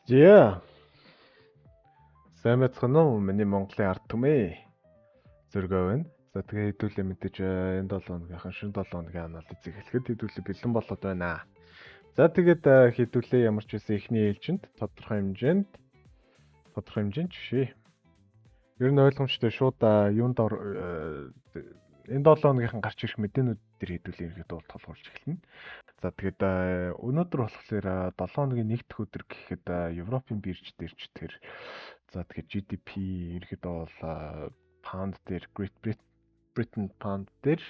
Yeah. Сайн байцгаана уу миний Монголын ард түмээ. Зөргөө байна. За тэгээ хэдүүлээ мэдээж энэ 7 хоногийнхан шин 7 хоногийн анализ эхлэхэд хэдүүлээ бэлэн болоод байна. За тэгээд хэдүүлээ ямар ч байсан эхний ээлжинд тодорхой хэмжээнд жишээ. Ер нь ойлгомжтой шууд юунд энэ 7 хоногийнхан гарч ирэх мэдээнүүд төр хэдүүлээ ирэхэд бол толгойлж эхэлнэ. За тэгээд өнөөдөр болохоор 7 хоногийн нэгдүгээр өдөр гэхэд Европын бирж дээр ч тэр за тэгээд GDP ерөөдөө бол паунд дээр Great Britain pound дээр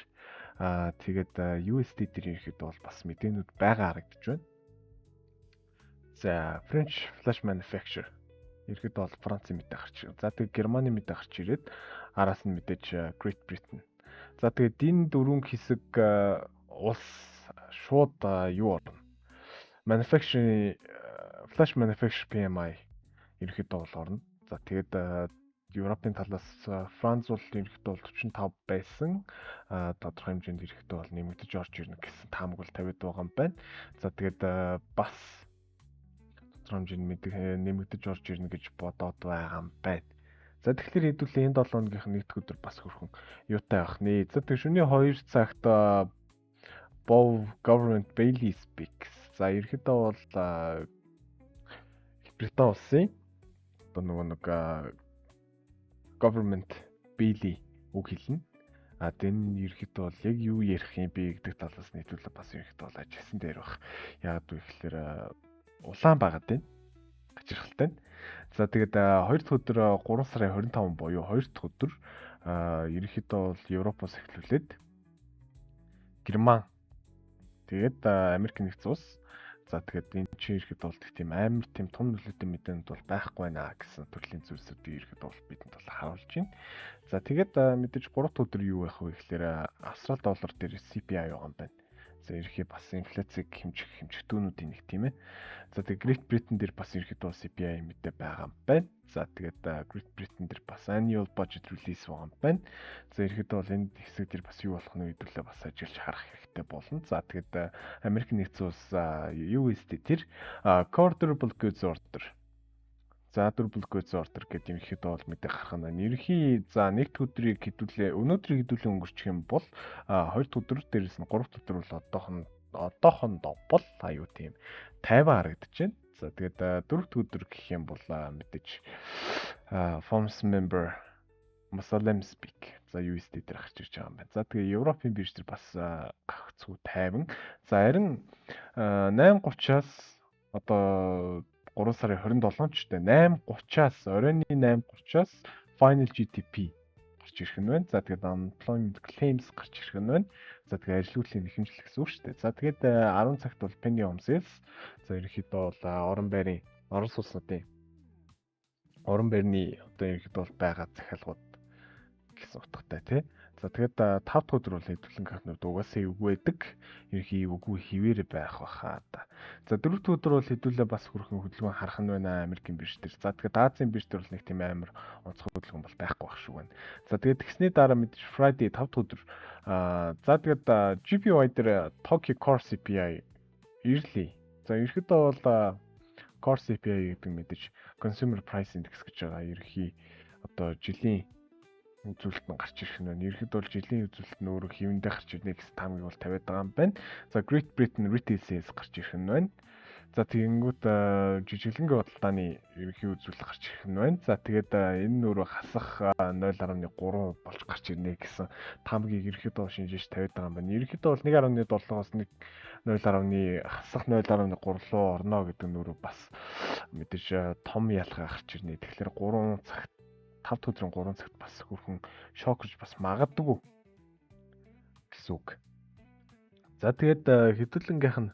тэгээд USD дээр ерөөдөө бол бас мэдээнүүд байгаа харагдаж байна. За French Flash Manufacture ерөөдөө бол Францын мэдээ гарч ирсэн. За тэгээд Германы мэдээ гарч ирээд араас нь мэдээж Great Britain. За тэгээд энэ дөрвөн хэсэг улс шууд юу орно? Manufacturing Flash Manufacture PMI ерөөдөө бол орно. За тэгээд Европын талаас Франц бол ерөөдөө бол 45 байсан. Тодорхой хэмжээнд ерөөдөө бол нэмэгдэж орж ирнэ гэсэн таамаг бол тавиад байгаа юм байна. За тэгээд бас тодорхой хэмжээнд нэмэгдэж орж ирнэ гэж бодоод байгаа юм байна. За тэгэхээр хэдүүлээ энэ 7 хоногийнх нэгдүгээр өдөр бас хөрхөн юутай байх нэ. За тэгээд шөнийн 2 цагт Bow Government Bailey Speaks. За ерөөдөө бол Британи улсын одоо нэг Government Bailey үг хэлнэ. Тэн ерөөдөө бол яг юу ярих юм бэ гэдэг талаас нь хэдүүлээ бас ерөөдөө бол ажилласан дээр баг. Яг үгүй гэхээр улаан байгаад байна. Гачирхалтай. За тэгээд 2 дахь өдөр 3 сарын 25 буюу 2 дахь өдөр ерөөдөө бол Европоос эхлүүлээд Герман тэгээд Америк нэгдсэн улс. За тэгээд энэ чинь ерөөдөө бол тийм амар тийм том нөлөөтэй мэдээнүүд бол байхгүй байна гэсэн төрлийн зүйлсүүдийг ерөөдөө бол бидэнд бол харуулж байна. За тэгээд мэдээж 3 дахь өдөр юу байх вэ гэхээр Австрали доллар дээр CPI байгаа юм байна. За ерөөхдөө бас инфляцийг хэмжих хэмжигтүүнүүдийн нэг тийм ээ. За тэгээд Great Britain дээр бас ерөөхдөө CPI мэдээ байгаа юм байна. За тэгээд Great Britain дээр бас annual budget release байгаа юм байна. За ерөөхдөө бол энэ хэсэг дээр бас юу болох нь хэдүүлээ бас ажиллаж харах хэрэгтэй болно. За тэгээд Америк нэгдсэн улс USD тэр core durable goods order. За durable goods order гэдэг юм ихэд бол мэдээ гарах нь. Ерөнхий за нэгд өдрийг хэдүүлээ өнөөдрийг хэдүүлээ өнгөрчих юм бол 2 дахь өдөр дээрээс нь 3 дахь өдөр бол одоохондоо бол аюу тийм 50 харагдаж байна. За тэгээд 4 дахь өдөр гэх юм бол мэдээж Forms member Muslim speak. За USD дээр гарч ирж байгаа юм байна. За тэгээд Европын бирж дээр бас гагцгүй 50. За харин 8:30-аас одоо 3 сарын 27-нд ч гэдэг 8:30-аас оройн 8:30-аас final GDP гарч ирэх нь байна. За тэгээд unemployment claims гарч ирэх нь байна. За тэгээд ажилгүйдлийн нэхэмжлэл гэсэн үг шүү дээ. За тэгээд 10 цагт бол penny home sales. За ерөнхийдөө бол орон байрны Орос улсуудын орон байрны одоо ерөнхийдөө бол байгаа захиалгууд гэсэн утгатай тий. За тэгээд 5 дахь өдөр бол хэдүүлэн гахнууд угаасаа эвгүй байдаг. Ерөнхий эвгүй хിവэр байх баха та. За 4 дахь өдөр бол хэдүүлээ бас хөрхөн хөдөлгөөн харах нь байна Америкийн бирж дээр. За тэгээд Азийн бирж дээр бол нэг тийм амар онцгой хөдөлгөөн бол байхгүй байх шүү байна. За тэгээд тэгсний дараа мэдээж Friday 5 дахь өдөр за тэгээд GPY дээр Tokyo Core CPI ирлээ. За ерөнхийдөө бол Core CPI гэдэг мэдээж Consumer Price Index гэж байгаа. Ерөнхий одоо жилийн үзүүлэлт нь гарч ирэх нь байна. Ерөнхийдөө бол жилийн үзүүлэлт нь өөрөө хэвэндээ гарч ирнэ гэсэн таамгийг бол тавиад байгаа юм байна. За Great Britain Retail Sales гарч ирэх нь байна. За тэгэнгүүт жижиглэнгийн бодлооны ерөнхий үзүүлэлт гарч ирэх нь байна. За тэгээд энэ нөрөө хасах 0.3 болж гарч ирнэ гэсэн таамгийг ерөнхийдөө шинжиж тавиад байгаа юм байна. Ерөнхийдөө бол 1.7-оос 0.1 хасах 0.3 руу орно гэдэг нөрөө бас мэдээж том ялгаа гарч ирнэ. Тэгэхээр 3 цагт 5 дахь өдрийн 3 цагт бас хөрхөн шокж бас магадгүй гэсэн үг. За тэгээд хэдүүлэнгийнх нь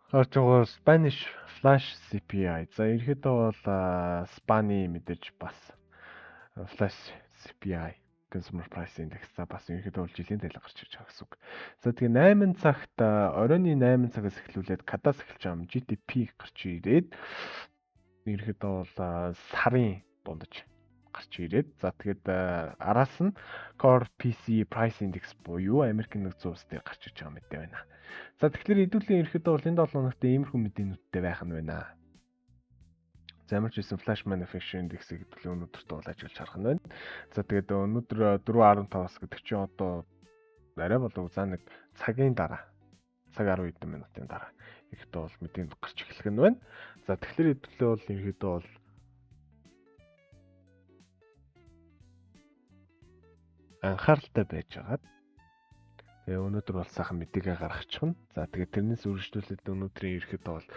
харж байгаа Spanish Flash CPI. За ерөөдөө бол Спани мэдээж бас Flash CPI Consumer Price Index за бас ерөнхийдөө бол жилийн тайлбар гарч ирж байгаа гэсэн үг. За тэгээ 8 цагт оройн 8 цагаас эхлүүлээд кадаас эхэлж байгаа юм GDP гарч ирээд ерөнхийдөө бол сарын дундаж гарч ирээд за тэгээд араас нь Core PCE Price Index буюу Америкийн нэгдсэн улстай гарч ирж байгаа мэдээ байна. За тэгэхээр хэдүүлээ ерөнхийдөө бол энэ 7 хоногт иймэрхүү мэдээнүүдтэй байх нь байна. За ямар ч байсан Flash Manufacturing Index-ийг хэдүүлээ өнөөдөртөө бол ажиглаж харах нь байна. За тэгээд өнөөдөр 4.15-аас гэдэг чинь одоо арай болов за нэг цагийн дараа цаг 10 хэдэн минутын дараа ерөнхийдөө бол мэдээнд гарч эхлэх нь байна. За тэгэхээр хэдүүлээ бол ерөнхийдөө бол анхааралтай байж байгаад тэгээ өнөөдөр бол сайхан мэдээгээ гаргачих нь. За тэгээд тэрнээс үргэлжлүүлээд өнөөдрийн ерөнхийдөө бол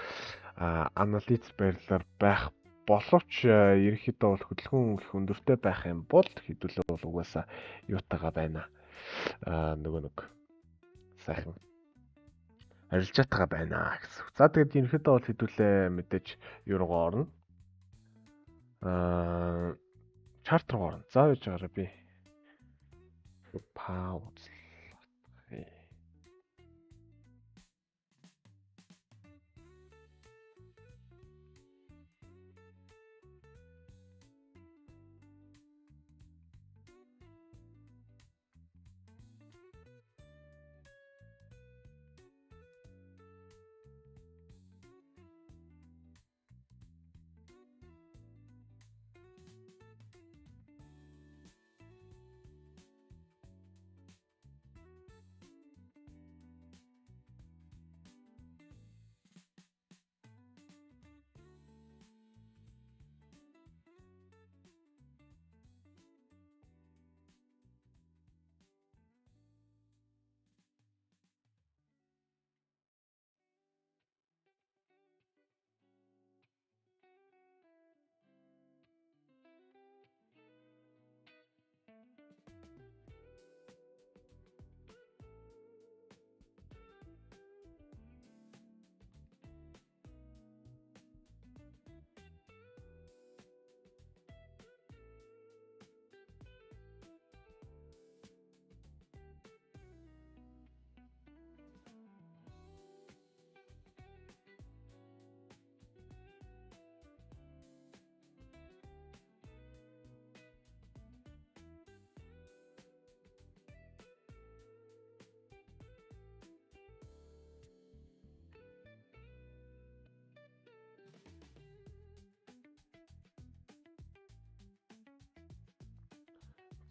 анализ байрлалаар байх боловч ерөнхийдөө бол хөдөлгөөн их өндөртэй байх юм бол хэдүүлээ бол угаасаа юутайгаа байна. Нөгөө нэг сайхан арилжаатайгаа байна гэсэн. За тэгээд ерөнхийдөө бол хэдүүлээ мэдээж юуруугаа орно. Чарт руу орно. За яаж байгаараа би пауз.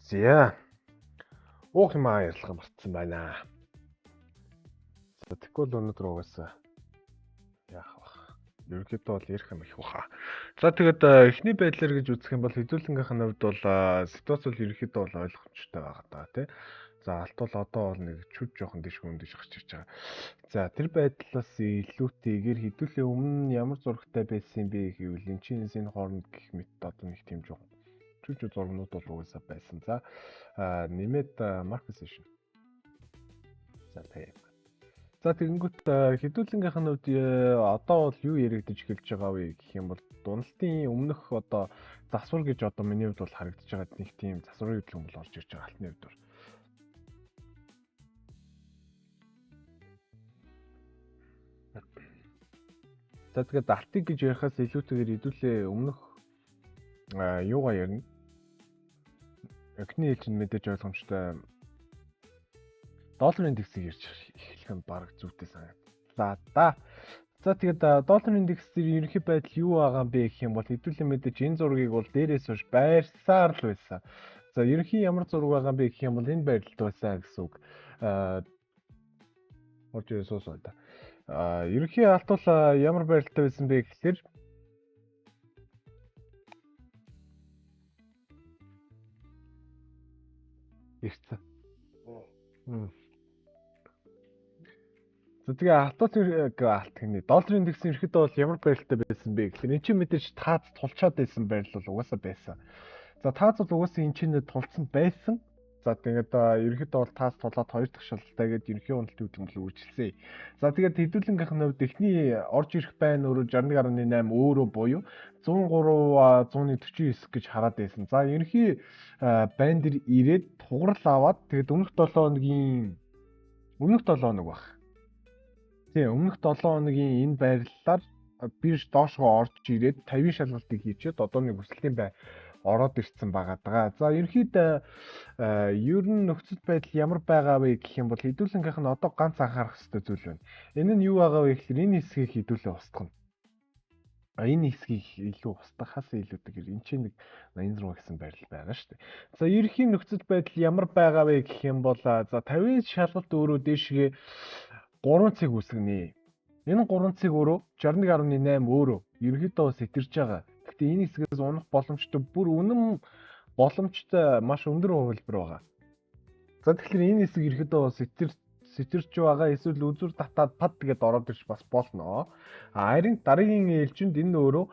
За. Уух юм ярьлага мартсан байна. За тэгвэл өнөөдөр угаасаа яах вэ? Ерөнхийдөө бол ярих юм их баха. За тэгээд эхний байдлаар гэж үзэх юм бол хэдүүлэнгийнхэн хувьд бол ситуац бол ерөнхийдөө бол ойлгомжтой байгаа даа тий. За алт бол одоо бол нэг чүд жоохон дэшгүй өндөж гарч ирж байгаа. За тэр байдлаас илүүтэйгээр хэдүүлээ өмнө ямар зурагтай байсан бэ гэвэл энэ чинь энэ хооронд гэх мэт одоо нэг тийм жоохон чүд зургнууд бол угаасаа байсан. За нэмээд market session. За тэг. За тэгэнгүүт хэдүүлэнгийнхэн хувьд одоо бол юу яригдж эхэлж байгаа вэ гэх юм бол дуналтын өмнөх одоо засвар гэж одоо миний хувьд бол харагдаж байгаа нэг тийм засварын хөдөлгөөн бол орж ирж байгаа алтны хувьд. За тэгээд алтыг гэж ярихаас илүүтэйгээр хэдүүлээ өмнөх юугаа ярина. Эхний хэлж мэдээж ойлгомжтой долларын индексийг ярьж эхлэх нь баг зүйтэй санагдлаа. За тэгээд долларын индекс дээр ерөнхий байдал юу байгаа юм бэ гэх юм бол хэдүүлээ мэдээж энэ зургийг бол дээрээс хойш байрсаар л байсан. За ерөнхий ямар зураг байгаа юм бэ гэх юм бол энэ байдалд байсан гэсэн үг. Орж ирсэн суусан да. Ерөнхий алт бол ямар байдалтай байсан бэ гэхээр ирсэн. За тэгээ алт гэний долларын индекс ерөнхийдөө бол ямар байдалтай байсан бэ гэхээр эн чинь мэдээж таац тулчаад байсан байдал бол угаасаа байсан. За таац бол угаасаа эн чинь тулцсан байсан. За тэгээд ерөнхийдөө бол таас тулаад 2 дахь шалгалтаа гээд ерөнхий уналтын хөтөлбөр үржилсэн. За тэгээд хэдүүлэнгийнхэн хувьд эхний орж ирэх байн өөрөө 61.8 өөрөө буюу 103 149 гэж хараад байсан. За ерөнхий байн дээр ирээд тугарал аваад тэгээд өмнөх 7 хоног баг. Тийм өмнөх 7 хоногийн энэ байрлалаар бирж доошгоо орж ирээд 50 шалгалтыг хийчихэд одоо нэг өсөлтийн бай ороод ирсэн байгаа. За ерөнхийдөө ер нь нөхцөл байдал ямар байгаа вэ гэх юм бол хэдүүлэнгийнх нь одоо ганц анхаарах хэрэгтэй зүйл байна. Энэ нь юу байгаа вэ гэхээр энэ хэсгийг хэдүүлээ устгана. Энэ хэсгийг илүү устгахаас илүүтэйгээр энэ чинь нэг 86 гэсэн байрлал байгаа шүү дээ. За ерөнхий нөхцөл байдал ямар байгаа вэ гэх юм бол за 50 шалгалт өөрөө дээшгээ 3 цэг үсгэнэ. Энэ 3 цэг өөрөө 61.8 өөрөө ерөнхийдөө сэтэрж байгаа. Гэхдээ энэ хэсгээс унах боломжтой бүр үнэн боломжтой маш өндөр хувилбар байгаа. За тэгэхээр энэ хэсэг ерөнхийдөө сэтэрч байгаа эсвэл үзүр татаад пад тэгээд ороод ирж бас болно. Харин дараагийн ээлжинд энэ өөрөө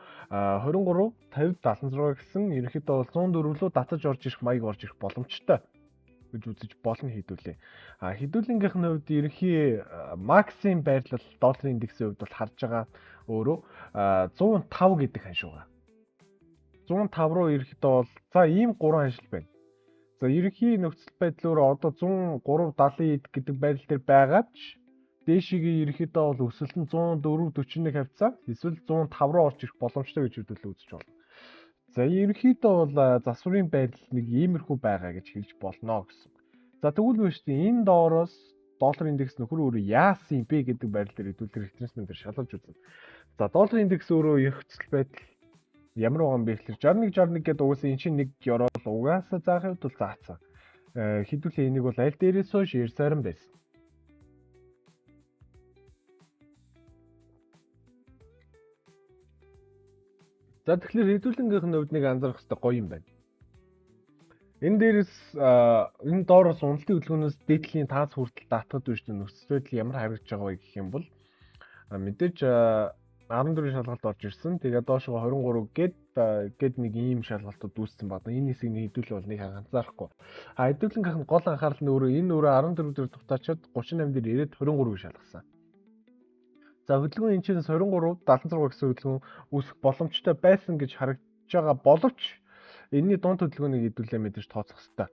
23 50 76 гэсэн ерөнхийдөө бол 104 рүү татаж орж ирэх маяг орж ирэх боломжтой гэж үзэж болно хэдүүлээ. Хэдүүлэнгийнх нь хувьд ерөнхий максимум байрлал долларын индексийн хувьд бол харж байгаа өөрөө 105 гэдэг ханшууга. 105 руу ерөнхийдөө бол за ийм 3 ханшил байна. За ерөнхий нөхцөл байдлаар одоо 103.70 гэдэг байрал дээр байгаа ч дээшигээ ерөнхийдөө бол өсөлт нь 104.41 хавцаа эсвэл 105 руу орж ирэх боломжтой гэж хөдөлгөөн үзэж болно. За ерөнхийдөө бол засварын байдал нэг иймэрхүү байгаа гэж хэлж болно гэсэн. За тэгвэл биш энэ доороос доллар индекс нөхөр өөрөө яасан юм бэ гэдэг байрал дээр хэдүүлэр референс мэн дээр шалгаж үзнэ. За доллар индекс өөрөө нөхцөл байдал ямар байгаа юм бэ гэхээр 61 гэдэг угаасаа энэ чинь нэг ёроол угаасаа заахын хувьд бол заацсан. Хэдүүлээ энийг бол аль дээрээс хойш ярьсаар юм байсан. За тэгэхээр хэдүүлэнгийнх нь хувьд нэг анзаарах хэрэгтэй гоё юм байна. Энэ дээрээс энэ доороос уналтын хөдөлгөөнөөс дээдлийн таас хүртэл даатгад биш нөхцөл байдал ямар харагдаж байгаа вэ гэх юм бол мэдээж 14 шалгалт орж ирсэн. Тэгээд доошоо 23 гээд нэг ийм шалгалтууд үүссэн байна. Энэ хэсгийг хэдүүлээ бол нэг анзаарахгүй. Хэдүүлэнгийнх нь гол анхаарал нь өөрөө энэ өөрөө 14 дээр дутаачаад 38 дээр ирээд 23-ыг шалгасан. За хөдөлгөөн энэ чинь 23 76 гэсэн хөдөлгөөн үүсэх боломжтой байсан гэж харагдаж байгаа боловч энэний дунд хөдөлгөөнийг хэдүүлээ мэдээж тооцох хэрэгтэй.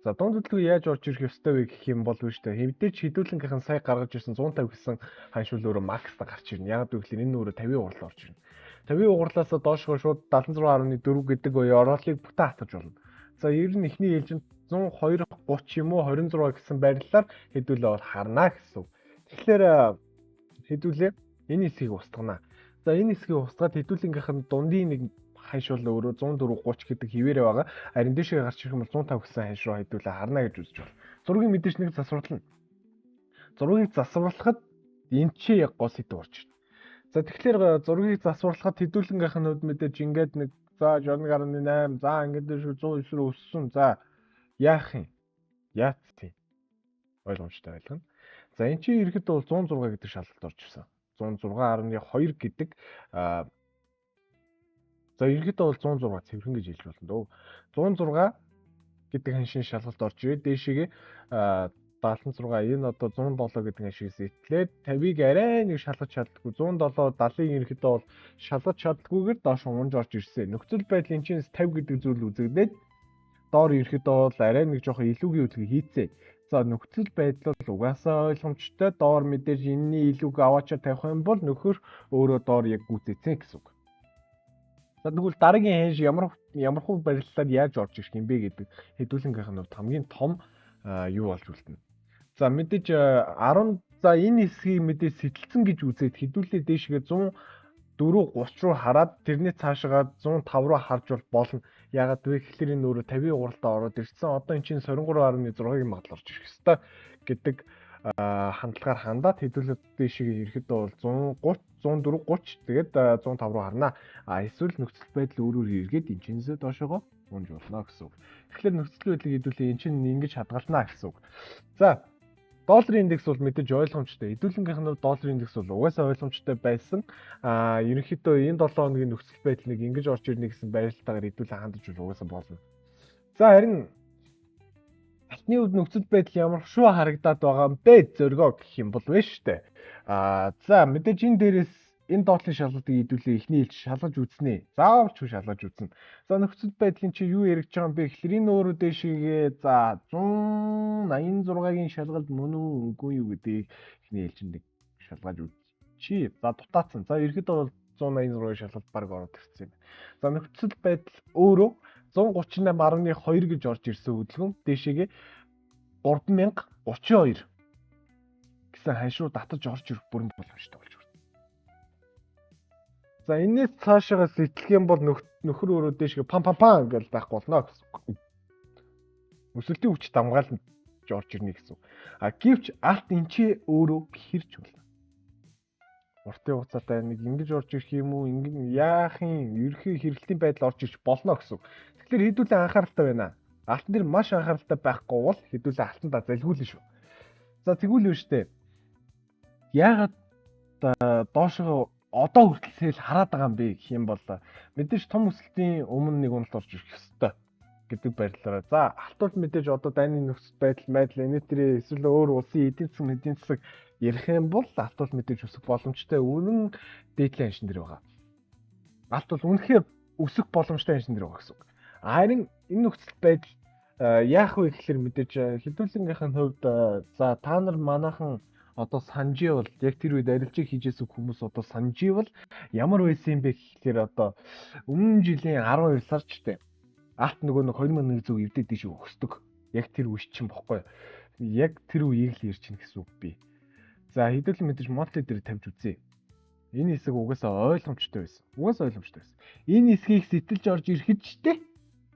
За дунд хөдөлгөөн яаж орж ирэх ёстой вэ гэх юм бол биш үү. Хэвдэж хэдүүлэнгийнх нь сая гаргаж ирсэн 150 гэсэн ханшуул өөрөө макста гарч ирнэ. Яг гэвэл энэ өөрөө 50 угарлаа орж ирнэ. 50 угарлаасаа доошгоо шууд 76.4 гэдэг ороолыг бүтэн хатгаж болно. За ер нь эхний ээлжинд 102.30 юм уу 26 гэсэн байрлалаар хэдүүлээ бол харна гэсэн. Тэгэхээр хэдүүлээ энэ хэсгийг устгана. За энэ хэсгийг устгаад хэдүүлэнгийнх нь дундын нэг ханшуул өөрөө 104.30 гэдэг хിവэрэ байгаа. Харин дэшээ гарч ирэх юм бол 105 гэсэн ханшруу хэдүүлээ харна гэж үзэж байна. Зургийг мэдээж нэг засварлана. Зургийг засварлахад энэ чи яг гол сэдв орж ирнэ. За тэгэхээр зургийг засварлахад хэдүүлэнгийнх нь хувьд мэдээж ингээд нэг за 61.8 за ингээд 109 рүү өссөн. За яах юм? Яац тийм. Ойлгомжтой байлгана. За эн чинь ерөөхдөө бол 106 гэдэг шалгалт орж ирсэн. 106.2 гэдэг за ерөөхдөө бол 106 цэвэрхэн гэж хэлж болно дөө. 106 гэдэг ханшийн шалгалт орж ирээд дээшээгээ 76 энэ одоо 107 гэдэг ханшигээс итлээд 50-ыг арай нэг шалгаж чаддаггүй 107 70-ыг ерөөхдөө бол шалгаж чаддаггүйгээр доош унж орж ирсэн. Нөхцөл байдал энэ чинь 50 гэдэг зүйл үзэгдээд доор ерөөхдөө бол арай нэг жоохон илүүгийн хөдөлгөөн хийцээ. За нөхцөл байдал бол угаасаа ойлгомжтой доор мэдээж энэний илүүг аваачаа тавих юм бол нөхөр өөрөө доор яг гүйцэцэн гэсэн үг. За тэгвэл дараагийн ханш ямархуу бариллаар яаж орж ирэх юм бэ гэдэг хэдүүлэнгийнх нь хамгийн том юу болж үлдэнэ. За мэдээж 10 за энэ хэсгийг мэдээж сэтэлцэн гэж үзээд хэдүүлээ дээшгээ 104.30 руу хараад тэрний цаашгаа 105 руу харж болно. Яагаад вэ гэхээр энэ өөрөө 50 угралтаа ороод ирсэн. Одоо энэ чинь 23.6-ийн магадлал орж ирэх ёстой гэдэг хандлагаар хандаад хэдүүлээ дээшгээ ирэхэд бол 104.30 тэгээд 105 руу харна. Эсвэл нөхцөл байдал өөрөөр эргээд энэ чинээсээ доошогоо унж болно гэсэн үг. Тэгэхээр нөхцөл байдлыг хэдүүлээ энэ чинь ингэж хадгалнаа гэсэн үг. За долларын индекс бол мэдээж ойлгомжтой. Хэдүүлэнгийнх нь долларын индекс бол угаасаа ойлгомжтой байсан. Ерөнхийдөө энэ 7 хоногийн нөхцөл байдал нэг ингэж орж ирнэ гэсэн байралтайгаар хэдүүлээ хандаж угаасаа болно. За харин Эхний үед нөхцөл байдал ямар шүү харагдаад байгаа юм бэ зөргөө гэх юм бол вэ штэ. За мэдээж энэ дээрээс энэ доотлын шалгалтыг хэдүүлээ эхний хэлж шалгаж үзнэ. Заавал ч шалгаж үзнэ. За нөхцөл байдлын чи юу яригдж байгаа юм бэ гэхэлэр энэ өөрөө дэшигээ за 186-гийн шалгалт мөн үгүй юу гэдгийг эхний хэлж нэг шалгаж үзчихье. За дутаацсан. За ерөөдөө бол 186-гийн шалгалт баг ороод ирсэн юм. За нөхцөл байдал өөрөө 138.2 гэж орж ирсэн хөдөлгөөн дэшигээ 3032 гэсэн ханш руу татаж орж ирэх бүрэн боломжтой болж байна. За энэс цаашаа сэтгэх юм бол нөхөр өөрөө дэшигээ пам гэж байх болно гэсэн. Өсөлтийн хүч дамгаалж орж ирнэ гэсэн. Гэвч алт эн чи өөрөө хэрч болно. Уртын хугацаатай нэг ингэж орж ирэх юм уу, ингэ яахын ерхий хэрэглэлтийн байдал орж ирч болно гэсэн. Тэгэхээр хэдүүлээ анхааралтай байна. Алтан дээр маш анхааралтай байхгүй бол хэдүүлээ алтандаа залгиулна шүү. За тэгвэл үү штэ. Яагаад доошоо одоо хүртэл сэл хараад байгаа юм бэ гэх юм бол мэдээж том өсөлтийн өмнө нэг уналт орж ирэх ёстой гэдэг байдлаараа. За алтууд мэдээж одоо дайны нөхцөл байдал энэтри эсвэл өөр улсын эдийн засаг ярих юм бол алтууд мэдээж өсөх боломжтой үнэн дээдлийн аншин дээр байгаа. Алт бол үнэхээр өсөх боломжтой аншин дээр байгаа гэсэн. Харин энэ нөхцөл байдал яах вэ гэхээр мэдээж хэдүүлэнгийнхэн хувьд за та нар манайхан одоо санживэл яг тэр үед арилжийг хийжсэн хүмүүс одоо санживэл ямар байсан юм бэ гэхээр одоо өмнө жилийн 12 сард ч тийм алт нөгөө 2100 эвдээд тийш өгсдөг. Яг тэр үе чинь бохгүй. Яг тэр үеийг л ярьж чинь гэсэн үг би. За хэдүүлэн мэдээж монтли дээр тавьж үзье. Энэ хэсэг угаасаа ойлгомжтой байсан. Угаасаа ойлгомжтой байсан. Энэ хэсгийг сэтэлж орж ирэхэд ч тийм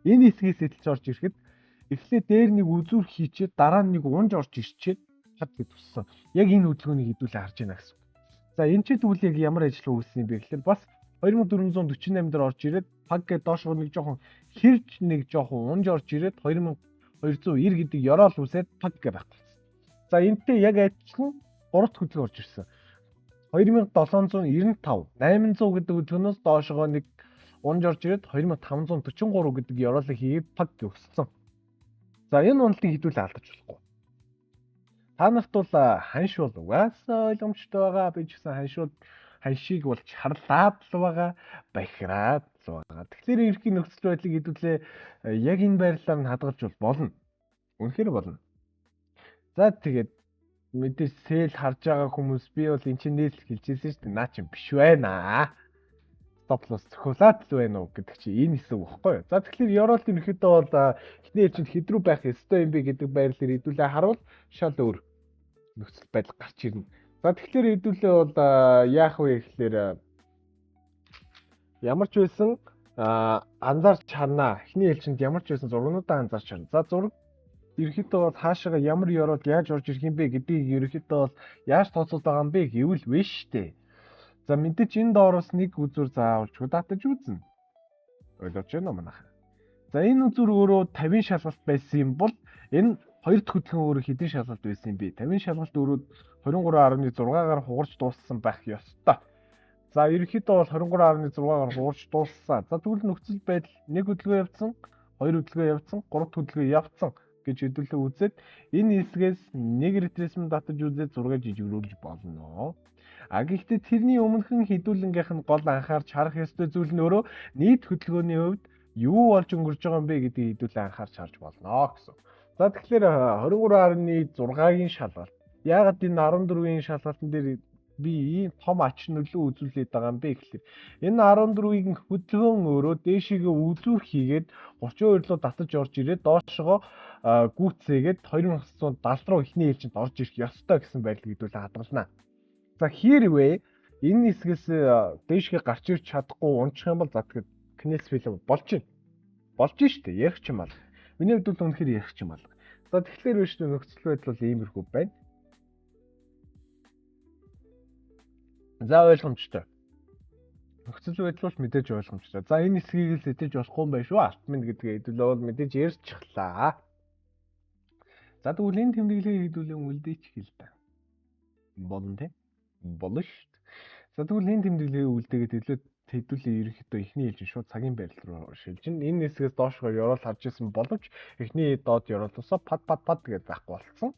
энэ хэсгийг сэтэлж орж ирэхэд эхлээ дээр нэг үзүүр хийчихэд дараа нь нэг унж орж ирчихэд хад гэж туссан. Яг энэ хөдөлгөөнийг хэдүүлээ харж байна гэсэн. За энэ ч тэгвэл яг ямар ажил үүссэн юм бэ гэхээр бас 2448 дээр орж ирээд паг гэдэг доошоо нэг жоохон хэрж нэг жоохон унж орж ирээд 2290 гэдэг ёроол үсээд паг гэх байхгүй. За энэтэй яг адилхан 3 дахь хөдөлгөөн орж ирсэн. 2795 800 гэдэг хөдөлгөөнөөс доошоо нэг унж орж ирээд 2543 гэдэг ёроолыг хийгээд паг өссөн. За энэ уналтыг хэдүүлээ алдаж болохгүй. Та нарт бол ханш бол угаасаа ойлгомжтой байгаа. Би ч гэсэн ханшийг бол чарлаад л байгаа, бахираад л байгаа. Тэгэхээр ерхий нөхцөл байдлыг хэдүүлээ яг энэ байрлалаар нь хадгалж болно. Үнэхээр болно. За тэгээд мэдээж сэл харж байгаа хүмүүс би бол эн чинь нийлэл хэлжсэн шүү дээ. Наа чинь биш байна. Стоп лосс цохиулаад л байна уу гэдэг чи энэ хэсэг багхгүй юу. За тэгэхээр ёроолт ерөнхийдөө бол эхний ээлжинд хэдрүү байх ёстой юм бэ гэдэг байрлалыг хэдүүлээ харуул шал өөр нөхцөл байдал гарч ирнэ. За тэгэхээр хэдүүлээ бол яах вэ гэхээр ямар ч байсан анзаарч харнаа. Эхний ээлжинд ямар ч байсан зургуудаа анзаарч харна. За зураг ерөнхийдөө бол хаашаага ямар ёроол яаж орж ирэх юм бэ гэдгийг ерөнхийдөө бол яаж тооцоолж байгаа юм бэ гэвэл вэ штэ. За мэдээч энэ доороос нэг үзүр заавалч худатаж үзнэ. Ойлгож байна уу манайха? За энэ үзүр өөрөө 50 шалгалт байсан юм бол энэ хоёр дахь хөдөлгөөн өөрөө хэдэн шалгалт байсан юм бэ? 50 шалгалт өөрөө 23.6-гаар хугарч дууссан байх ёстой. За ерөнхийдөө бол 23.6-гаар хугарч дууссан. За тэгвэл нөхцөл байдал нэг хөдөлгөөн явцсан, хоёр хөдөлгөөн явцсан, гурав дахь хөдөлгөөн явцсан гэж хэдүүлээ үзээд энэ хэсгээс нэг ретресмент татаж үзээд зураг жижигрүүлж болно. Гэхдээ тэрний өмнөхөн хэдүүлэнгийнх нь гол анхаарч харах ёстой зүйл нь өөрөө нийт хөдөлгөөний хувьд юу болж өнгөрч байгаа юм бэ гэдгийг хэдүүлээ анхаарч харж болно гэсэн. За тэгэхээр 23.6-гийн шалгалт. Яагаад энэ 14-ийн шалгалтын дээр би ийм том ач нөлөө үзүүлээд байгаа юм бэ гэхээр энэ 14-ийн хөдөлгөөн өөрөө дээшигээ үзүүр хийгээд 32 руу татаж орж ирээд доошогоо гүйцээгээд 2970 руу эхний ээлжинд орж ирэх ёстой гэсэн байдлыг хэдүүлээ хадгалнаа. За хэрвээ энэ хэсгээс дээшгээ гарч ирч чадахгүй унчих юм бол за тэгэхээр Knessfeld болж байна. Болж штэ ярих ч юм бол. Миний хувьд бол үнэхээр ярих ч юм бол. За тэгэхээр биш нөхцөл байдал бол иймэрхүү байна. За ойлгомжтой. Нөхцөл байдал бол мэдээж ойлгомжтой. За энэ хэсгийг л сэтэж болохгүй юм байна шүү. Алтмын гэдгээ хэдүүлээ бол мэдээж ярьчихлаа. За тэгвэл энэ тэмдэглэлийг хэдүүлээ үлдээч хэл та. Болно тийм. Болно шүү дээ. За тэгвэл энэ тэмдэглэлийг үлдээгээд хэдүүлээ ерөнхийдөө эхний ээлжин шууд цагийн байрал руу шилжин. Энэ хэсгээс доошгоо ёроол харж исэн боловч эхний доод ёроолосоо пад гэж байхгүй болсон.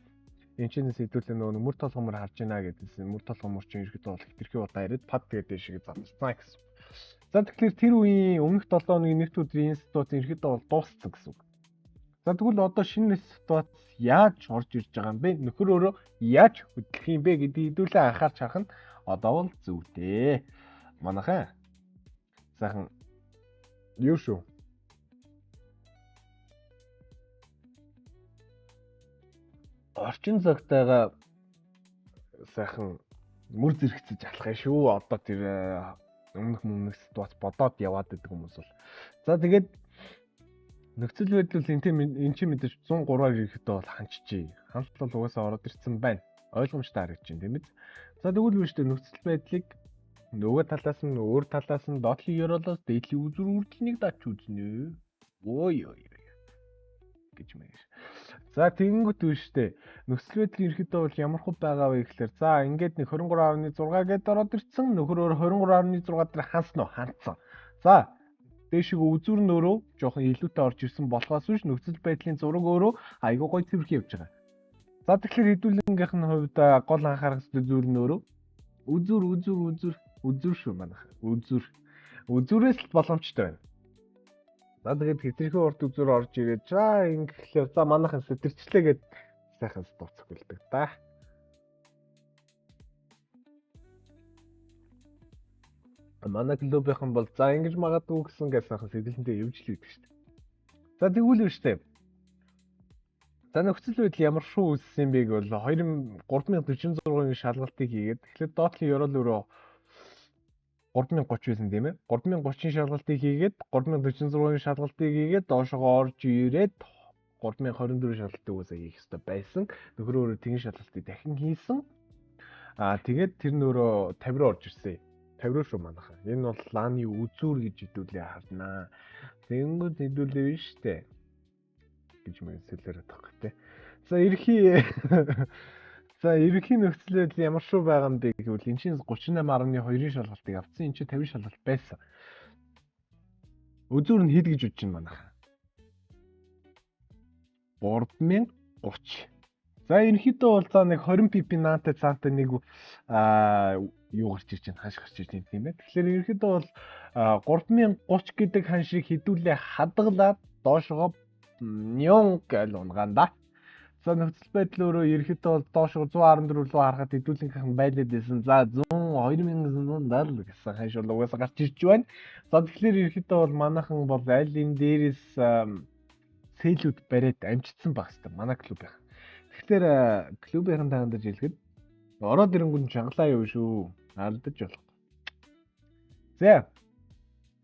Энэ чинээс хэдүүлээ нөгөө мөр толгомор харж байна гэдгээс мөр толгомор чинь ерөнхийдөө бол хитрхи удаа ирээд пад тэгээд дэшиг замцсан гэсэн. За тэгэхээр тэр үеийн өмнөх 7 хоногийн нэгд өдрийн ситуац ерөнхийдөө бол дууссан гэсэн үг. За тэгвэл одоо шинэ ситуац яаж орж ирж байгаа юм бэ? Нөхөр өөрөө яаж хөдлөх юм бэ гэдгийг хэдүүлээ анхаарч харах нь одоо бол зүйтэй. Манайхаа сайхан юу шүү? Орчин цагтайгаа сайхан мөр зэрэгцэж алах юм шүү. Одоо тэр өмнөх ситуац бодоод яваад байдаг хүмүүс бол. За тэгээд нөхцөл байдал энэ чинь мэдээж 103-аар ирэхдээ бол ханчжээ. Хандлт бол угаасаа ороод ирсэн байна. Ойлгомжтой харагдаж байна тийм биз? За тэгвэл биш үү нөхцөл байдлыг нөгөө талаас нь өөр талаас нь доотлын ёроолоос дээдлийн үзүр үрдэлнийг дач үзнэ. Ой гэж мэгэр. За тэгэнгүүт үштэй нөхцөл байдал ерөөхдөө бол ямар хөө байгаа вэ гэхээр за ингээд нэг 23.6 гээд ороод ирсэн нөхөр өөр 23.6 дээр хандсан. За дээшиг үзүр нь өөрөө жоохон илүүтэй орж ирсэн болохоос биш нөхцөл байдлын зураг өөрөө айгүй гоё цэвэрхэн явж байгаа. За тэгэхээр хэдүүлэнгийнх нь хувьд гол анхаарах зүйл зүйл нь өөрөө үзүр шүү манайх. Үзүрээс л боломжтой байна. За тэгээд хэтэрхий урт үзүр орж ирээд за ингэхлээр за манайхан сэтэрчлээ гэд сайхан дуцах билдэг да. Манай клубийнхан бол за ингэж магадгүй гэсэн гэж сайхан сэгэлэнтэй явж л идэг шүү дээ. За тэгвэл үү штэ. За нөхцөл байдал ямар шүү үссэн бэ гэвэл 3046-ын шалгалтыг хийгээд тэгэхээр доотлын ёроол өөрөө 3030 байсан тийм ээ. 3030-ын шалгалтыг хийгээд 3046-ын шалгалтыг хийгээд доошогоо орж ирээд 3024 шалгалтыг уусаа хийх хэрэгтэй байсан. Нөхөр өөрөө тэгин шалгалтыг дахин хийсэн. Тэгээд тэр нөрөө 50 руу орж ирсэн. 50 руу шүү манайхаа. Энэ бол лааны үзүүр гэж хэдүүлээ харнаа. Тэнгүүд хэдүүлээ биш үү? Гэж мэн сэлэрэх тах тий. За ерөнхий нөхцөл байдал ямар шүү байгаа юм бэ гэвэл энэ чинь 38.2-ын шалгалтыг авсан. Энэ чинь 50 шалгалт байсан. Үзүүр нь хэд гэж бодож байна манайхаа? 3030. За ерөнхийдөө бол за нэг 20 pp наантай цаантай нэг юу гарч ирж байна, ханш гарч ирж байна тийм ээ. Тэгэхээр ерөнхийдөө бол 3030 гэдэг ханшийг хэдүүлээ хадгалаад доошогоо нён гэл унганда. За нөхцөл байдал өөрөө ерөнхийдөө бол доошогоо 114 рүү харахад хэдүүлэнх нь байлаад байсан. За 2170 гэсэн ханш бол угаасаа гарч ирж байна. За тэгэхээр ерөнхийдөө бол манайхан бол аль энэ дээрээс сэлүүд бариад амжицсан баг хэвээр манай клубийнх. Тэгэхээр клубийнхан таандаж хэлэхэд ороод ирэнгүүн чангалаа юу шүү. Алдаж болох. За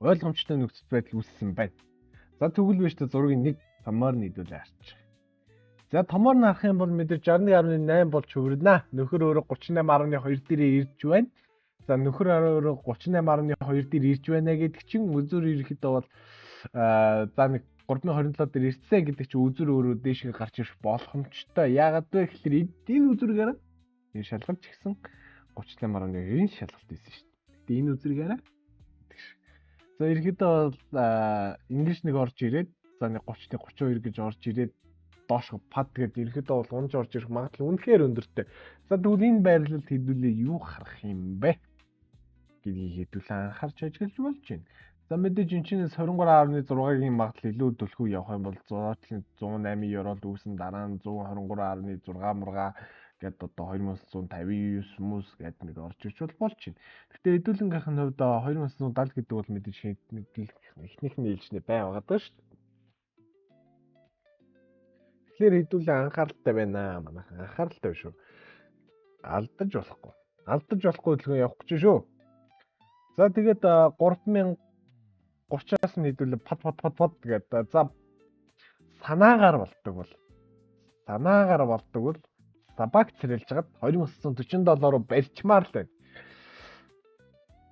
ойлгомжтой нөхцөл байдал үүссэн байна. За тэгвэл биш та зургийг нэг томоор нийлүүлээ харчих. За томоор нь харах юм бол мэдээж 61.8 болж хөвөрнө. Нөхөр өөрөө 38.2 дээрээ ирж байна. За нөхөр өөрөө 38.2 дээр ирж байна гэдэг чинь үзүр ерөөхдөө бол за нэг 327 дээр ирсэн гэдэг чинь үзүр өөрөө дээшээ гарч ирэх боломжтой. Яагаад вэ гэхээр энэ үзүргээр энэ шалгалт ч гэсэн 38.9 шалгалт байсан шүү дээ. Гэтэ энэ үзүргээр за ерөөхдөө бол инглиш нэг орж ирээд за нэг 30-32 гэж орж ирээд доош пад гэдэг ерөөхдөө бол унж орж ирэх магадлал үнэхээр өндөртэй. За тэгвэл энэ байрлалд хэдүүлээ юу харах юм бэ гэдгийг хэдүүлээ анхаарч ажиллаж болж байна. За мэдээж энэ чинь 23.6-гийн магадлал илүү төлхөө явах юм бол 108 еврол үүсэн дараа нь 123.6 мурга гэдэг одоо 2159 мөс гэдэг нэг орж ирж болж байна. Гэтэ хэдүүлэнгийнх нь хувьд 2170 гэдэг бол мэдээж эхнийх нь ээлжнээ байгаад байгаа шүү дээ. Тэгэхээр хэдүүлээ анхааралтай байна манайхан анхааралтай шүү. Алдаж болохгүй. Алдаж болохгүй төлгөө явах гэж шүү. За тэгээд 3030-аас нь хэдүүлээ пад гэдэг. За санаагаар болдог бол сабак царилж хагаад 2947 руу барьчмаар л байна.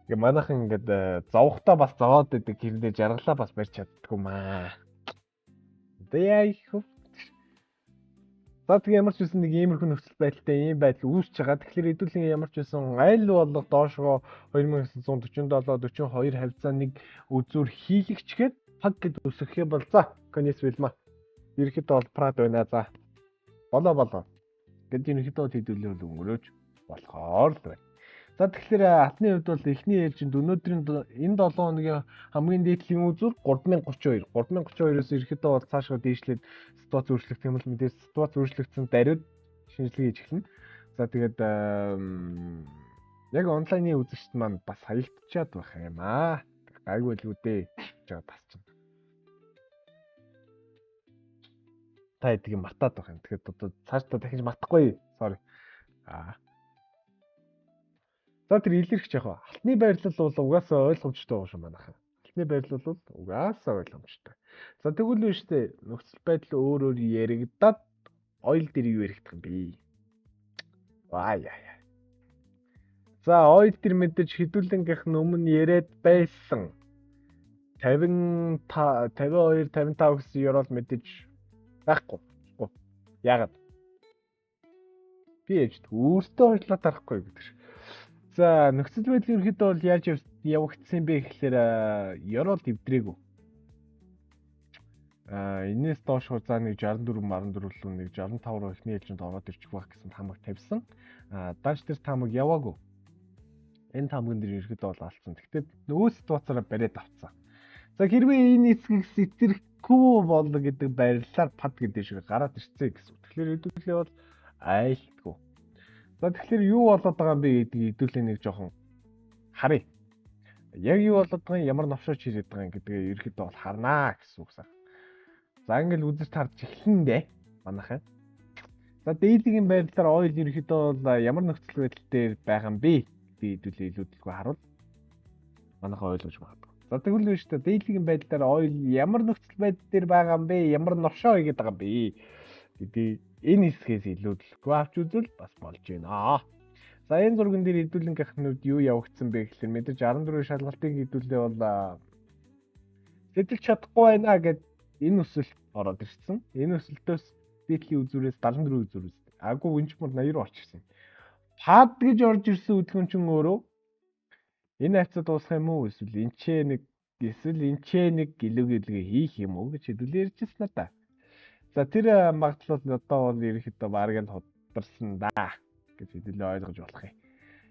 Ингээ манайхан ингээд зовхтой бас зовоод байдаг хэрнээ жаргалаа бас барьж чаддгүй маа. Дэяй хөө. За тэгээ ямар ч үсэн нэг иймэрхүү нөхцөл байдалтай ийм байдал үүсэж байгаа. Тэгэхээр хэдүүлэн ямар ч үсэн аль болох доошгоо 2947 42 хавцаа нэг үзүүр хийлэгчгээд паг гэд үсгэх юм бол за конец билма. Ерөнхийдөө бол прад байна за. Болоо. Гэд ерөнхийдөө хэдүүлээ бол өнгөрөөж болохоор л байна. За тэгэхээр хатны хувьд бол эхний ээлжинд өнөөдрийн энэ 7 хоногийн хамгийн дээдлийн үзүүр 3032. 3032-оос ерөөхдөө бол цаашгаа дээшлээд ситуац өөрчлөгдөх юм бол мэдээж ситуац өөрчлөгдсөн даруйд шинжилгээ хийж эхэлнэ. За тэгээд яг онлайны үзэгчд маань бас хаягдчихад байх юм аа. Гайгүй л үү дээ. Жаа тасчихна. Та эдгийг мартаад байх юм. Тэгэхээр одоо цаашдаа дахиж мартахгүй. Sorry. За тэр илэрхэж яах вэ? Алтны байрлал бол угаасаа ойлгомжтой байгаа шүү манайхаа. Алтны байрлал бол угаасаа ойлгомжтой. За тэгвэл нь штэ нөхцөл байдал өөр яригдаад ойл дээр юу яригдах юм бэ? За ойл дээр мэдээж хэдүүлэнгийнх нь өмнө яриад байсан 52 55 гэсэн ёроол мэдээж байхгүй. Яагаад? Би ээж өөртөө хойшлоо тарахгүй гэдэг. За нөхцөл байдал ерөнхийдөө бол яаж явагдсан бэ гэхээр ёроол дэвдрээгүй. Энэс доош за нэг 64 руу нэг 65 руу эхний ээлжинд ороод ирчих байх гэсэн тамга тавьсан. Дааш тэр тамга яваагүй. Энэ тамган дээр ерөнхийдөө бол алдсан. Гэхдээ нөгөө ситуацаараа бариад авцсан. За хэрвээ энэ эсгийг сэтэрэхгүй бол гэдэг байрлалаар пад гэдэг шиг гараад ирцээ гэсэн. Тэгэхээр хэдүүлээ бол айлтгүй. За тэгэхээр юу болоод байгаа юм бэ гэдгийг хэдүүлээ нэг жоохон харъя. Яг юу болоод байгаа юм, ямар новшооч хийгээд байгаа юм гэдгээ ерөөхдөө бол харнаа гэсэн үг сан. За ингээл үзэж харж эхлэндэ манайхаа. За дээлгийн байдлаар ойл ерөөхдөө бол ямар нөхцөл байдал дээр байгаа юм бэ гэдгийг хэдүүлээ илүүдэлгүй харуул. Манайхаа ойлгож магадгүй. За тэгвэл нь шүү дээ дээлгийн байдлаар ойл ямар нөхцөл байдал дээр байгаа юм бэ? Ямар новшоо хийгээд байгаа юм бэ гэдгийг энэ хэсгээс илүүдэлгүй авч үзвэл бас болж байна. За энэ зурган дээр хэдүүлэнгийнх нь юу явагдсан бэ гэхээр мэдээж 14 шалгалтыг хэдүүлээ бол сэтгэж чадахгүй байна гэд энэ өсөлт ороод ирсэн. Энэ өсөлтөөс дээдлийн үзүүрээс 74 үзүүрээс агуу өнчмөр 80 руу орчихсон. Пад гэж орж ирсэн үдгэн чинь өөрөө энэ хавцаа дуусах юм уу эсвэл энчээ нэг гэлөг хийх юм уу гэж хэдүүлээ ярьжсэн надаа. За тэр магадлал одоо бол ерөнхийдөө бараг л худалсан да гэж хэдүүлээ ойлгож болох юм.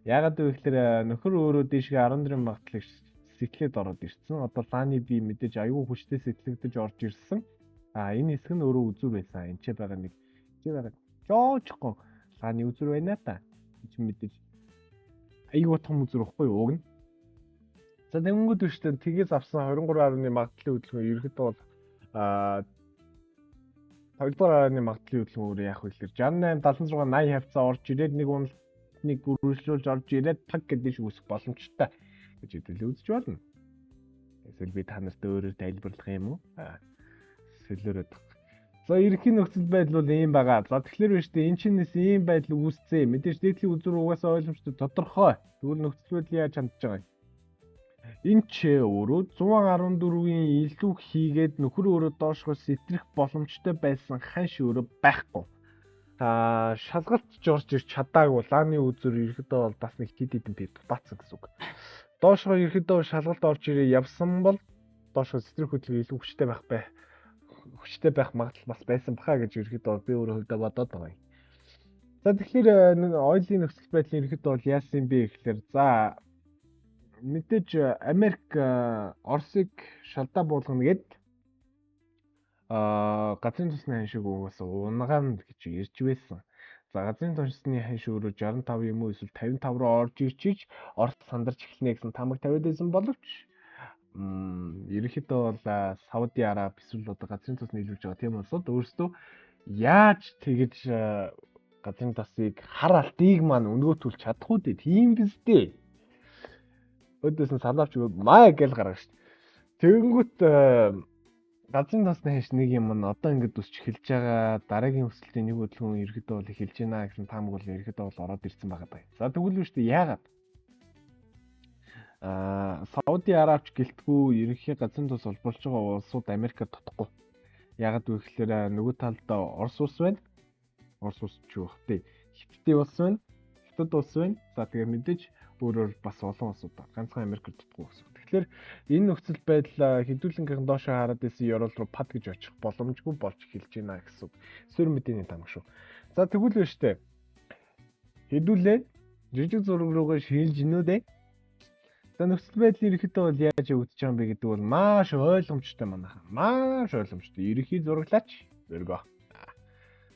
Яагаад гэвэл нөхөр өөрөө дээшгээ 14 магадлалыг сэтлээд ороод ирсэн. Одоо лааны бие мэдээж аюул хүчтэй сэтлэгдэж орж ирсэн. Энэ хэсэг нь өөрөө үзүр байсан. Энд ч байгаа нэг жоохон лааны үзүр байна та. Энд мэдээж аюул том үзүр واخгүй юу уг нь. За тэнгүүд үштэй тгээс авсан 23.1 магадлалын хөдөлгөөн ерөнхийдөө бол 2-р магадлалын хөдөлгөөн яах вэ гэхээр 68 76 80 хавцаа орж ирээд нэг уналтныг үргэлжлүүлж орж ирээд паг гэдэг шиг үсэх боломжтой гэж хэдүүлээ үзэж байна. Эсвэл би та нарт өөрөөр тайлбарлах юм уу? Солиороод. За ерөнхий нөхцөл байдал бол ийм байгаа. За тэгэхээр биш үү энэ чинээс ийм байдал үүсцээ. Мэдээж дээдлийн үзүүр угаасаа ойлгомжтой тодорхой. Тэгвэл нөхцөл байдал яаж хандж байгаа юм? Энэ ч өөрөө 114-ийн илүү хийгээд нөхөр өөрөө доошгоо сэтрэх боломжтой байсан ханш өөрөө байхгүй. Шалгалт орж ирч чадаагүй лааны үзүүр ерөөдөө бол бас нэг хэд хэдэн пи дутаацсан гэсэн үг. Доошгоо ерөөдөө шалгалт орж ирээ явсан бол доошгоо сэтрэх хөдөлгөөн илүү хүчтэй байх магадлал бас байсан баха гэж ерөөдөө би өөрөө хувьдаа бодоод байгаа юм. За тэгэхээр ойлын нөхцөл байдлын ерөөдөө бол яасан юм бэ гэхээр за мэдээж Америк Оросыг шалдаа буулгана гэд газрын тосны ханшиг угаасаа унгаана гэж ирж байсан. За газрын тосны ханшиг өөрөө 65 юм уу эсвэл 55 руу орж ирчиж Орос сандарч эхлэнэ гэсэн тамга тавиад байсан боловч ерөнхийдөө бол Сауди Араб эсвэл одоо газрын тос нийлүүлж байгаа тийм улсууд өөрсдөө яаж тэгэж газрын тосыг хар алтыг маань өнгөтүүлж чадах уу тийм биз дээ. Өдөөс нь салаавч маа гэл гаргаж шít. Тэгэнгүүт газрын тосны ханш нэг юм нь одоо ингэж өсч эхэлж байгаа дараагийн өсөлтийн нэг хөдөлгөөн ерөөдөө бол эхэлж байна гэсэн таамаг бол ерөөдөө бол ороод ирсэн байгаа даа. За тэгвэл нь шít яагаад? Сауди Арабч гэлтгүү ерөнхий газрын тос олборлж байгаа улсууд Америкт тутахгүй. Яагаад вэ гэхээр нөгөө талд Орос улс байна. Орос улс ч юу бах тий. Хятадын улс байна. Хятад улс байна. За тэгээ мэдээж өөрөөр бас олон улсууд байна. Ганцхан Америк дутхгүй гэсэн. Тэгэхээр энэ нөхцөл байдал хэдүүлэнгийн доошоо хараад исэн Ерол руу пад гэж очих боломжгүй болж эхэлж байна гэсэн. Сөр мэдээний тамга шүү. За тэгвэл байна штэ. Хэдүүлээ жижиг зураг руугаа шилж гинүү дээ. За нөхцөл байдал ерөнхийдөө бол яаж өвдөж байгаа юм бэ гэдэг бол маш ойлгомжтой манайхан. Маш ойлгомжтой. Ерөнхий зураглаач өргөө.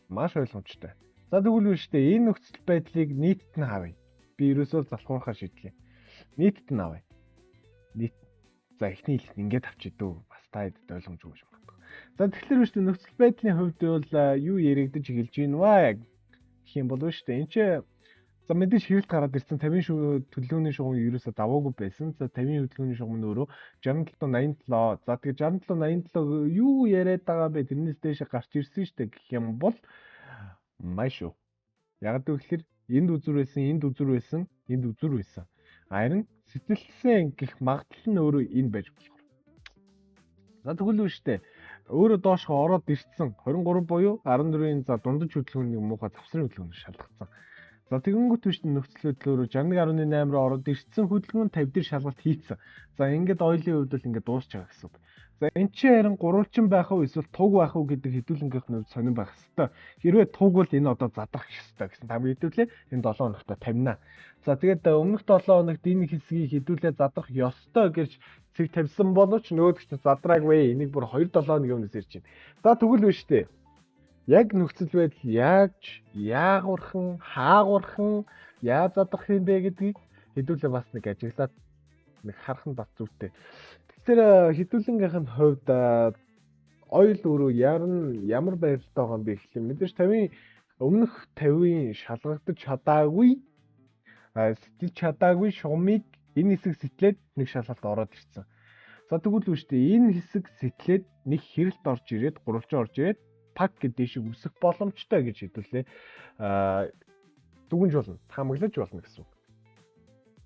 Маш ойлгомжтой. За тэгвэл байна штэ. Энэ нөхцөл байдлыг нийтэд нь авъя. Би ерөөсөө залхуурахаар шийдлээ. Нийтэд нь авъя. За эхний хэлт ингээд авчидөө бас та хэд ойлгомжгүй юм байна. За тэгэхээр шүү дээ нөхцөл байдлын хувьд бол юу яригдаж эхэлж байна вэ гэх юм бол шүү дээ. Энд чи за мэдээж хэрэлт гараад ирсэн 50 төлөвлөгөөний шугам ерөөсө даваагүй байсан. За 50 хөдөлгөөний шугам нь өөрөө 67-87. За тэгээ 67-87 юу яриад байгаа бэ? Тэрнээс дээш гарч ирсэн шүү дээ гэх юм бол маш шүү. Яг гэвэл энд үзүр байсан. Харин сэтгэлсэн гэх магадлал нь өөрөө энэ байж болох. За тэгвэл үү штэ. Өөрөө доошоо ороод ирсэн 23 буюу 14-ийн за дундаж хөдөлгөөний муухай завсрын хөдөлгөөнөөр шалгацсан. За тэгэнгүүт биш нөхцөл байдал өөрөө 61.8 руу ороод ирсэн хөдөлгөөн 50 дээр шалгалт хийцэн. За ингээд ойлын хувьд бол ингээд дуусч байгаа гэсэн үг. За эн чинь харин гурвалжин байх уу эсвэл туг байх уу гэдэг хэдүүлэнгийнх нь хувьд сонирн байх хэвээр. Хэрвээ туг бол энэ одоо задрах хэвээр гэсэн та хэдүүлээ энэ 7 хоногт тавина. За тэгээд өмнөх 7 хоногт энэ хэсгийг хэдүүлээ задрах ёстой гэж цэг тавьсан боловч нөгөөдөгч задраагүй. Энийг бүр 2-7 хоногийн өмнөөс ирж байна. За тэгвэл биш үү? Яг нөхцөл байдал яаж яагуурхан хаагуурхан яаж задрах юм бэ гэдгийг хэдүүлээ бас нэг ажиглаад нэг харах нь бас зүйтэй. Тэгэхээр хэдүүлэнгийнх нь хувьд ойл өөрөө ямар байралтай байгаа юм бэ гэхлээр мэдээж 50-ийн өмнөх 50-ийн шалгагдаж чадаагүй сэтгэж чадаагүй шугамыг энэ хэсэг сэтлээд нэг шалгалт ороод ирсэн. За тэгвэл үү штэ энэ хэсэг сэтлээд нэг хэрэлт орж ирээд гурвалжин орж ирээд пак гэдэг шиг үсэх боломжтой гэж хэдүүлээ дүгнж болно таамаглаж болно гэсэн үг.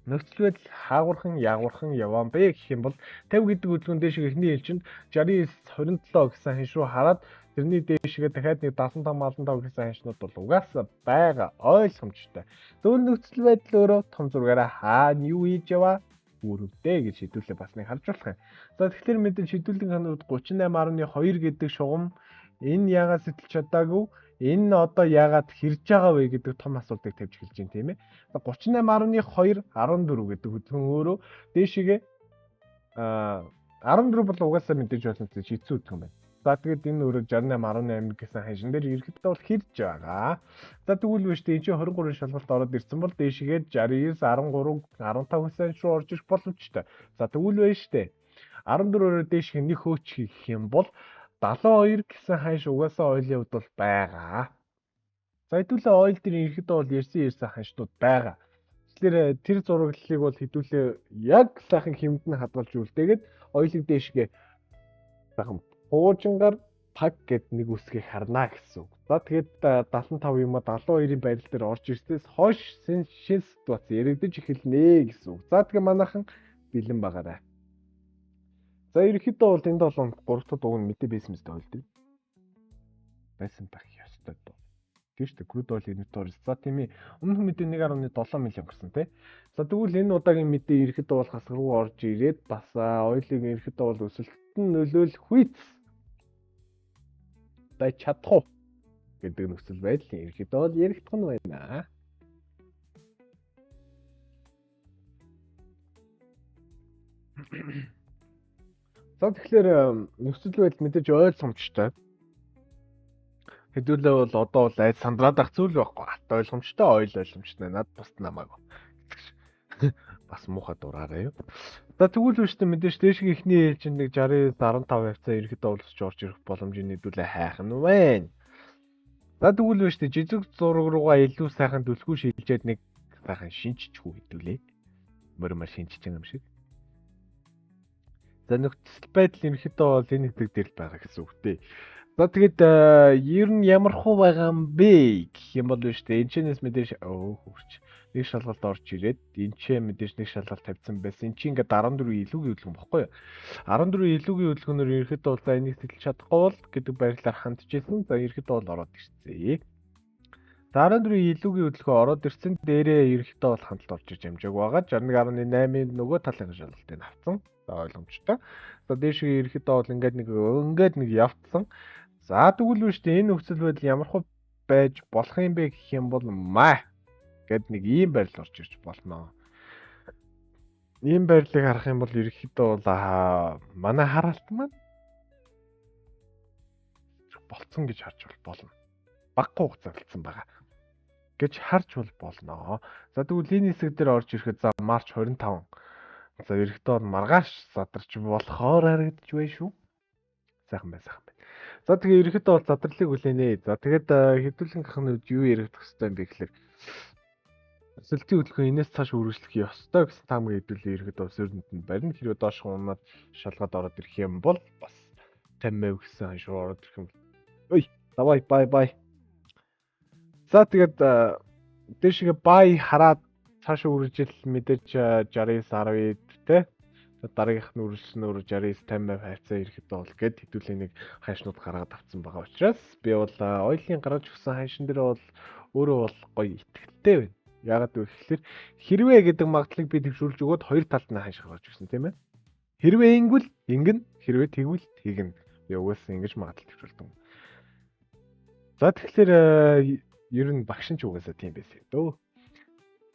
Нөхцөл байдал хаагуурхан ягуурхан яваан бэ гэх юм бол 50 гэдэг хөдөлгөөн дэшиг эхний ээлжинд 69-27 гэсэн ханш руу хараад тэрний дээшгээ дахиад нэг 75-75 гэсэн ханшнууд бол угаасаа байгаа ойлгомжтой. Зөвхөн нөхцөл байдал өөрөө том зургаараа хаана юу хийж яваа үүрэгтэй гэж хэдүүлээ бас нэг харж болох юм. За тэгэхээр мэдээж хэдүүлэн ханууд 38.2 гэдэг шугам энэ яагаад сэтэлж чадаагүй? Энэ одоо яагаад хэрж байгаа вэ гэдэг том асуултыг тавьж эхэлж байна тийм ээ. 38.2 14 гэдэг хөдөлгөөн өөрөө дээшгээ 14 бол угаасаа мэдээж болно гэж хэцүү хөдөлгөөн байна. За тэгээд энэ өөрөө 68.8 гэсэн ханшин дээр ерөөхдөө бол хэрж байгаа. За тэгвэл биш тийм чи 23 шалгалт ороод ирсэн бол дээшгээ 69 13 15 гэсэн руу орж ирэх боломжтой. За тэгвэл байж штэ 14-өөр дээшгээ нэг хөөч хийх юм бол 72 гэсэн ханш угаасаа ойлын хувьд бол байгаа. За хэдүүлээ ойл дээр ерөөхдөө бол ярьсан ханшнууд байгаа. Тэгэхээр тэр зураглалыг бол хэдүүлээ яг сайхан хэмдэн хадгалж үлдээгээд ойлыг дээшгээ сайхан хуужингаар пак гэд нэг үсгийг харна гэсэн үг. За тэгээд 75 юм а 72-ийн байрал дээр орж ирсээс хойш шин ситуац яригдаж эхэлнэ гэсэн үг. За тэгээ манайхан бэлэн байгаарай. За ерөнхийдөө бол энэ 7 хоногт 3 дахь дуг нь мэдээ байсан мэт ойлд. Байсан байх ёстой доо. Тийш үү crude oil inventory. За тийм ээ. Өмнөх мэдээ 1.7 million гэсэн тий. За тэгвэл энэ удаагийн мэдээ ерөнхийдөө бол хасаг руу орж ирээд бас ойлыг ерөнхийдөө бол өсөлтөнд нөлөөлөх үйц байж чадах уу гэдэг нөхцөл байдал ерөнхийдөө бол яригдах нь байна. За тэгэхээр нөхцөл байдал мэдээж ойлгомжтой. Хэдүүлээ бол одоо бол айд сандраад ах зүйл байхгүй. Хат ойлгомжтой, ойлгомжтой. Над бусд намаагүй. Бас муухай дураарай юу. За тэгвэл үүштэй мэдээж дэшиг ихний ээлжинд нэг 60-15% ерөөхдөө олсч орж ирэх боломжийг нэдүүлээ хайх нь байна. За тэгвэл үүштэй жижиг зураг руугаа илүү сайхан түлхүү шилжээд нэг сайхан шинжчихгүй хэдүүлээ. Мөр шинжиж байгаа юм шиг. За нөхцөл байдал ерөөхдөө бол энэ хэсэг дээр л байгаа гэсэн үг дээ. За тэгээд ер нь ямар хуу байгаа юм бэ гэх юм бол үүштэй энэчнээс мэдээж хурч нэг шалгалт орж ирээд энэчээ мэдээж нэг шалгалт тавьсан байсан. Энд чинь ингээд 14 илүүгийн хөдөлгөөн баггүй юу? 14 илүүгийн хөдөлгөөнөөр ерөөхдөө бол за энийг сэтэлж чадахгүй бол гэдэг байдлаар хандж ирсэн. За ерөөхдөө бол ороод ирсэн. 14 илүүгийн хөдөлгөөн ороод ирсэн дээрээ ерөнхийдөө бол хандлт орж иж амжааг байгаа. 61.8-ийн нөгөө талын шалгалтыг авсан. За ойлгомжтой. За дээшээ ерөнхийдөө бол ингээд нэг явцсан. За тэгвэл үү штэ энэ нөхцөл байдал ямар хөө байж болох юм бэ гэх юм бол гэд нэг ийм байрал орж ирж болно. Ийм байрлалыг харах юм бол ерөнхийдөө бол манай хараалт маань болцсон гэж харж болно. Багагүй хугацаа болцсон байгаа гэж харж болно. За тэгвэл энэ хэсэг дээр орж ирэхэд за марч 25. За ерөнхийдөө бол маргааш задарч болохоор харагдаж байна шүү. Сайхан байна. За тэгээ ерөнхийдөө бол задралыг хүлээнэ. За тэгээд хэдүүлэн гахнууд юу яригдах хэвтэй юм бэ гэхэлэр өсөлтийн хөдөлгөөн энэс цааш үргэлжлэх ёстой гэсэн таамаг хэдүүлээ ерөнхийдөө сөрнөд нь барина. Хэрвээ доош унаад шалгаад ороод ирэх юм бол бас 50% гэсэн ханшуу ороод ирэх юм. Ой, давай бай. За тэгээд дээшгээ бай хараад цаашаа үржил мэдээж 69 10 те. Дараагийнх нь үржилснөөр 69 50% хайцаа ирэхэд бол гэд хэдүүлээ нэг ханшнууд гаргаад авсан байгаа учраас би бол ойлын гаргаж өгсөн ханшин дээр бол өөрөө бол гоё ихтэй байна. Яагаад вэ гэхээр хэрвээ гэдэг магадлалыг би төвшүүлж өгөөд хоёр талд нь ханш гаргаж өгсөн тийм ээ. Хэрвээ ингэвэл ингэн, хэрвээ тэгвэл тэгнэ. Би угаасаа ингэж магадлал төвшүүлдэг. За тэгэхээр ер нь багш нь ч угаасаа тийм байсан дөө.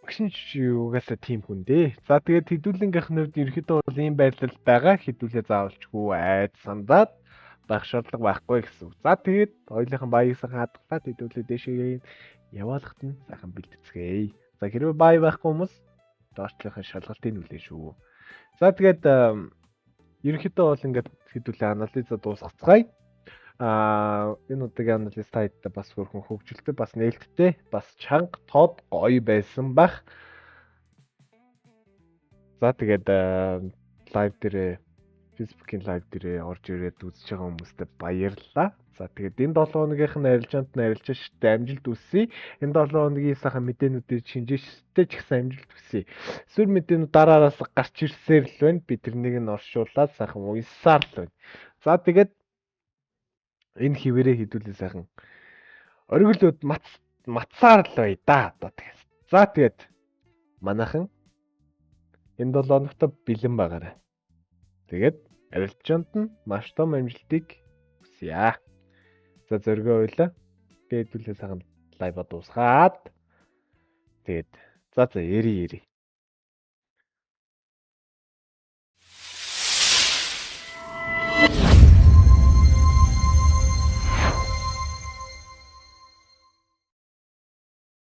Багш нь ч угаасаа тийм хүн дээ. За тэгээд хэдүүлэнгийнх нь хувьд ерөөхдөө бол ийм байрлал байгаа хэдүүлээ заавалчгүй айд сандаад байх шаардлага байхгүй гэсэн үг. За тэгээд хоёулынхан баягсан хадгалаад хэдүүлээ дэшээ яваалахт нь сайхан бэлтгэцгээе. За хэрвээ бай байхгүй хүмүүс доошлийнхын шалгалтыг үлээ шүү. За тэгээд ерөөхдөө бол ингээд хэдүүлээ анализа дуусгацгаая. Энэ удаагийн анализ тайтаа бас хөрхөн хөгжилтэй, бас нээлттэй, бас чанга, тод гоё байсан бах. За тэгээд лайв дээр Facebook-ийн лайв дээр орж ирээд үзэж байгаа хүмүүстээ баярлалаа. За тэгээд энэ 7 хоногийнх нь арилжаанд нь арилжаа штэ амжилт хүсье. Энэ 7 хоногийн сайхан мэдээнүүдийг шинжээчтэй ч гэсэн амжилт хүсье. Сүр мэдээнүүд дараараас гарч ирсээр л байна. Би тэрнийг нь оршуулаад сайхан уйсаар л байна. За тэгээд энэ хിവэрээ хідүүлээ сайхан оргилууд матсаар л бай да одоо тэгээс. За тэгээд манайхан энэ 7 хоногт бэлэн байгаарай. Тэгээд арилжаанд нь маш том амжилтыг хүсье. За зөргөө ойлаа. Тэгээд хідүүлээ сайхан лайв дуусгаад тэгээд за яри.